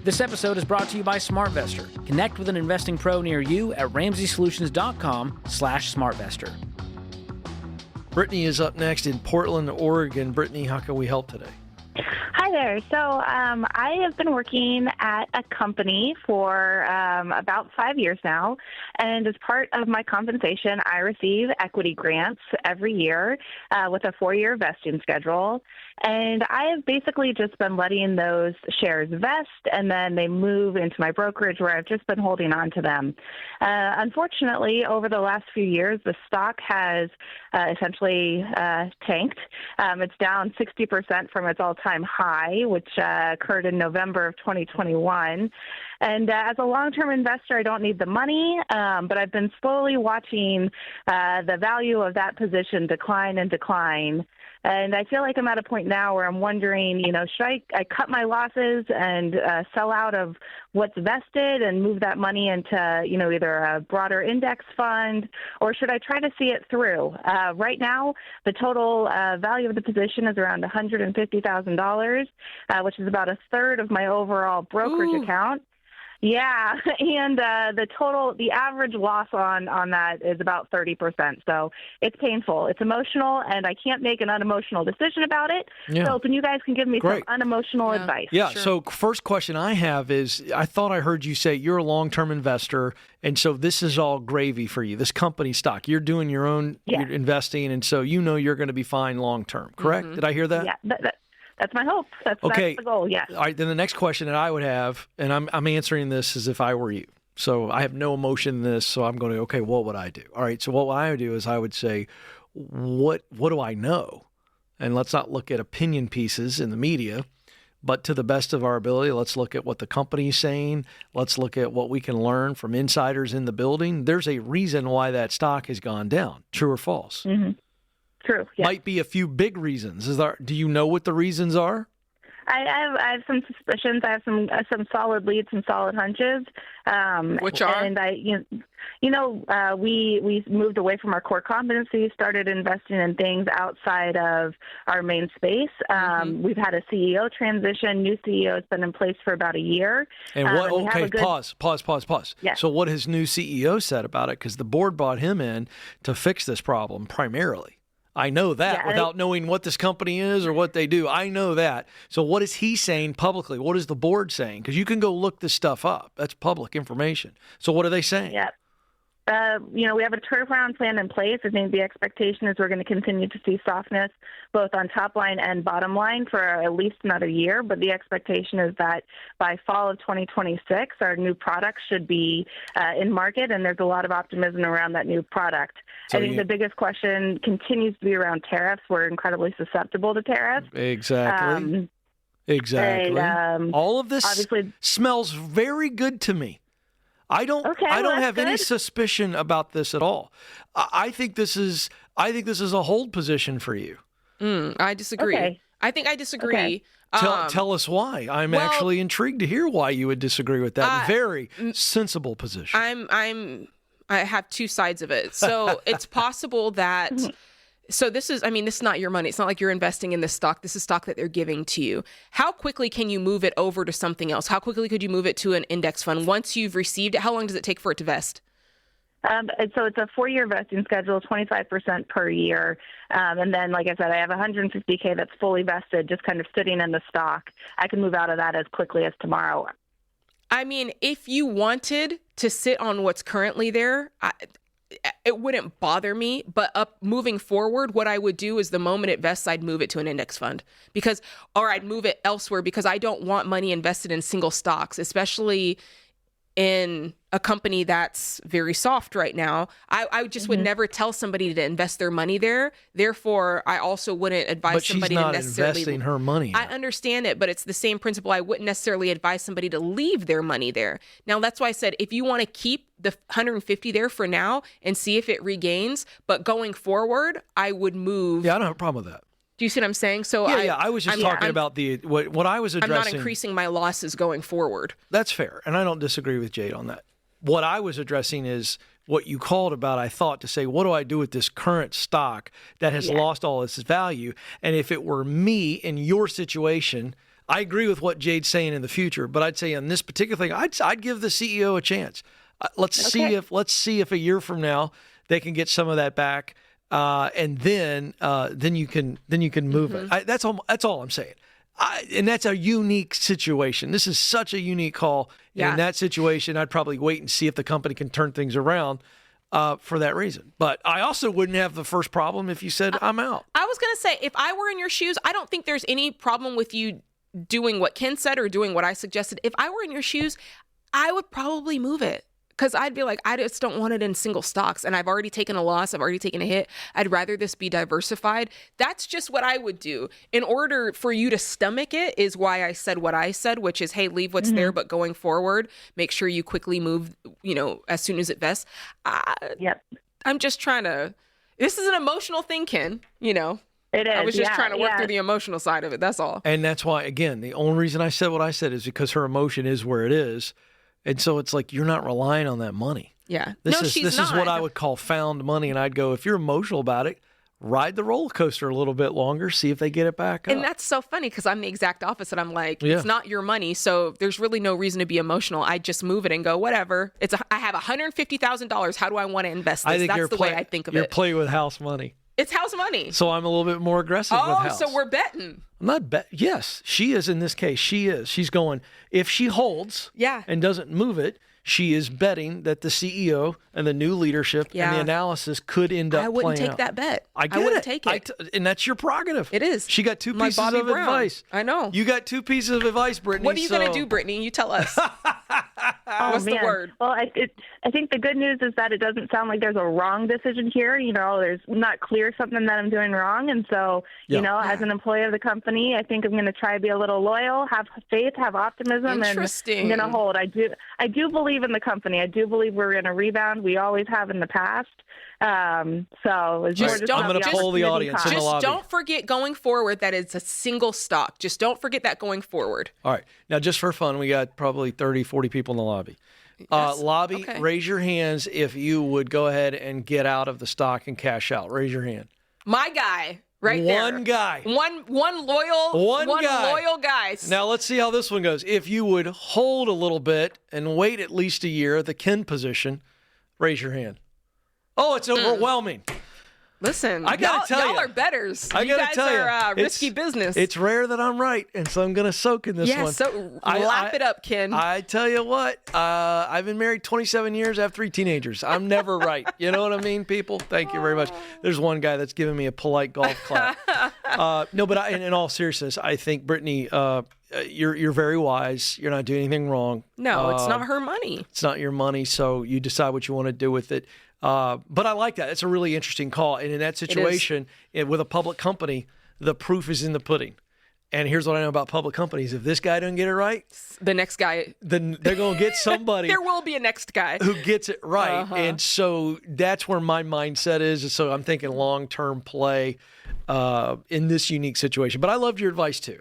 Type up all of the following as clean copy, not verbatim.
This episode is brought to you by SmartVestor. Connect with an investing pro near you at RamseySolutions.com/SmartVestor. Britney is up next in Portland, Oregon. Britney, how can we help today? Hi there. So I have been working at a company for about 5 years now, and as part of my compensation, I receive equity grants every year with a 4-year vesting schedule. And I have basically just been letting those shares vest, and then they move into my brokerage where I've just been holding on to them. Unfortunately, over the last few years, the stock has essentially tanked. It's down 60% from its all-time high, which occurred in November of 2021. And as a long-term investor, I don't need the money, but I've been slowly watching the value of that position decline and decline. And I feel like I'm at a point now where I'm wondering, should I cut my losses and sell out of what's vested and move that money into, either a broader index fund, or should I try to see it through? Right now, the total value of the position is around $150,000, which is about a third of my overall brokerage account. Yeah, and the average loss on that is about 30%. So it's painful. It's emotional, and I can't make an unemotional decision about it. Yeah. So you guys can give me some unemotional advice. Yeah, Sure. So first question I have is, I thought I heard you say you're a long-term investor, and so this is all gravy for you, this company stock. You're doing your own investing, and so you're going to be fine long-term, correct? Mm-hmm. Did I hear that? Yeah, that's my hope. That's the goal, yes. All right, then the next question that I would have, and I'm answering this as if I were you. So I have no emotion in this, so I'm going to, what would I do? All right, so what I would do is I would say, what do I know? And let's not look at opinion pieces in the media, but to the best of our ability, let's look at what the company's saying. Let's look at what we can learn from insiders in the building. There's a reason why that stock has gone down, true or false? Mm-hmm. True. Yes. Might be a few big reasons. Do you know what the reasons are? I have some suspicions. I have some solid leads, some solid hunches. Which are? And we moved away from our core competency, started investing in things outside of our main space. We've had a CEO transition. New CEO has been in place for about a year. And pause. Yeah. So what has new CEO said about it? Because the board brought him in to fix this problem primarily. I know that without knowing what this company is or what they do. I know that. So what is he saying publicly? What is the board saying? Because you can go look this stuff up. That's public information. So what are they saying? Yeah. We have a turnaround plan in place. I think the expectation is we're going to continue to see softness both on top line and bottom line for at least another year. But the expectation is that by fall of 2026, our new product should be in market, and there's a lot of optimism around that new product. So I think the biggest question continues to be around tariffs. We're incredibly susceptible to tariffs. Exactly. And, all of this obviously smells very good to me. I don't have any suspicion about this at all. I think this is a hold position for you. I disagree. Okay. I disagree. Okay. Tell us why. I'm actually intrigued to hear why you would disagree with that very sensible position. I have two sides of it. So it's possible that. So this is not your money. It's not like you're investing in this stock. This is stock that they're giving to you. How quickly can you move it over to something else? How quickly could you move it to an index fund? Once you've received it, how long does it take for it to vest? So it's a 4-year vesting schedule, 25% per year. And then, like I said, I have $150K that's fully vested, just kind of sitting in the stock. I can move out of that as quickly as tomorrow. If you wanted to sit on what's currently there, it wouldn't bother me, but moving forward, what I would do is the moment it vests, I'd move it to an index fund or I'd move it elsewhere because I don't want money invested in single stocks, especially in a company that's very soft right now. I just would never tell somebody to invest their money there. Therefore, I also wouldn't advise somebody to necessarily... But she's not investing her money. I understand it, but it's the same principle. I wouldn't necessarily advise somebody to leave their money there. Now, that's why I said if you want to keep the 150 there for now and see if it regains, but going forward, I would move... Yeah, I don't have a problem with that. Do you see what I'm saying? So I was just talking about what I was addressing. I'm not increasing my losses going forward. That's fair, and I don't disagree with Jade on that. What I was addressing is what you called about, I thought, to say, what do I do with this current stock that has lost all its value? And if it were me in your situation, I agree with what Jade's saying in the future, but I'd say on this particular thing, I'd give the CEO a chance. Let's see if a year from now they can get some of that back, and then you can move it. That's all I'm saying. And that's a unique situation. This is such a unique call. Yeah. In that situation, I'd probably wait and see if the company can turn things around for that reason. But I also wouldn't have the first problem if you said, I'm out. I was going to say, if I were in your shoes, I don't think there's any problem with you doing what Ken said or doing what I suggested. If I were in your shoes, I would probably move it. Because I'd be like, I just don't want it in single stocks. And I've already taken a loss. I've already taken a hit. I'd rather this be diversified. That's just what I would do. In order for you to stomach it is why I said what I said, which is, hey, leave what's there. But going forward, make sure you quickly move, as soon as it vests. Yep. I'm just trying to, this is an emotional thing, Ken, It is. I was just trying to work through the emotional side of it. That's all. And that's why, again, the only reason I said what I said is because her emotion is where it is. And so it's like you're not relying on that money. Yeah. This is what I would call found money. And I'd go, if you're emotional about it, ride the roller coaster a little bit longer, see if they get it back up. And that's so funny because I'm the exact opposite. I'm like, it's not your money, so there's really no reason to be emotional. I just move it and go, whatever. I have $150,000. How do I want to invest this? That's the way I think of it. You're playing with house money. It's house money. So I'm a little bit more aggressive with house. So we're betting. I'm not Yes, she is in this case. She is. She's going, if she holds and doesn't move it, she is betting that the CEO and the new leadership and the analysis could end up playing out. I wouldn't take that bet. I wouldn't take it. And that's your prerogative. It is. She got two pieces of advice. I know. You got two pieces of advice, Brittany. What are you going to do, Brittany? You tell us. What's the word? Well, I think the good news is that it doesn't sound like there's a wrong decision here. There's not clear something that I'm doing wrong. And so, as an employee of the company, I think I'm going to try to be a little loyal, have faith, have optimism, and I'm going to hold. I do believe in the company. I do believe we're going to rebound. We always have in the past. So it's I'm going to poll the audience in the lobby. Just don't forget going forward that it's a single stock. Just don't forget that going forward. All right. Now, just for fun, we got probably 30, 40 people in the lobby. Lobby, raise your hands if you would go ahead and get out of the stock and cash out. Raise your hand. My guy. Right there. One guy. One loyal guy. Now let's see how this one goes. If you would hold a little bit and wait at least a year, the Ken position, raise your hand. Oh, it's overwhelming. Listen, I gotta tell y'all are betters. I gotta tell you, are risky business. It's rare that I'm right, and so I'm gonna soak in this one. So lap it up, Ken. I tell you what, I've been married 27 years. I have 3 teenagers. I'm never right. You know what I mean, people? Thank you very much. There's one guy that's giving me a polite golf clap. No, but in all seriousness, I think, Brittany, you're very wise. You're not doing anything wrong. No, it's not her money. It's not your money, so you decide what you want to do with it. But I like that. It's a really interesting call. And in that situation, with a public company, the proof is in the pudding. And here's what I know about public companies. If this guy doesn't get it right, the next guy, then they're going to get somebody. There will be a next guy who gets it right. And so that's where my mindset is. So I'm thinking long-term play in this unique situation. But I loved your advice too.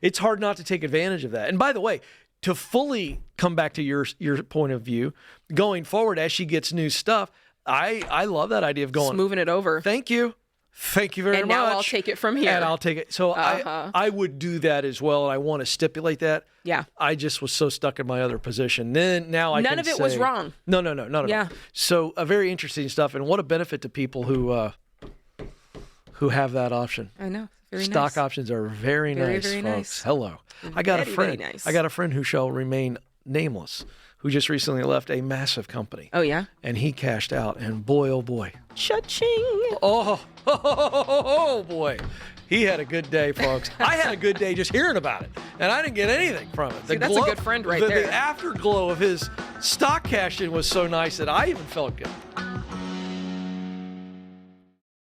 It's hard not to take advantage of that. And by the way, to fully come back to your point of view, going forward as she gets new stuff, I love that idea of going. Just moving it over. Thank you very much. And now I'll take it from here. And I'll take it. So I would do that as well, and I want to stipulate that. Yeah. I just was so stuck in my other position. Then now I None can of it say, was wrong. No, not at all. So very interesting stuff, and what a benefit to people who have that option. I know. Very Stock nice. options are very nice, very folks. nice. Hello. I got a friend. Very nice. I got a friend who shall remain nameless, who just recently left a massive company. Oh, yeah? And he cashed out, and boy, oh boy. Cha-ching. Oh, boy. He had a good day, folks. I had a good day just hearing about it, and I didn't get anything from it. See, that's a good friend right there. The afterglow of his stock cash-in was so nice that I even felt good.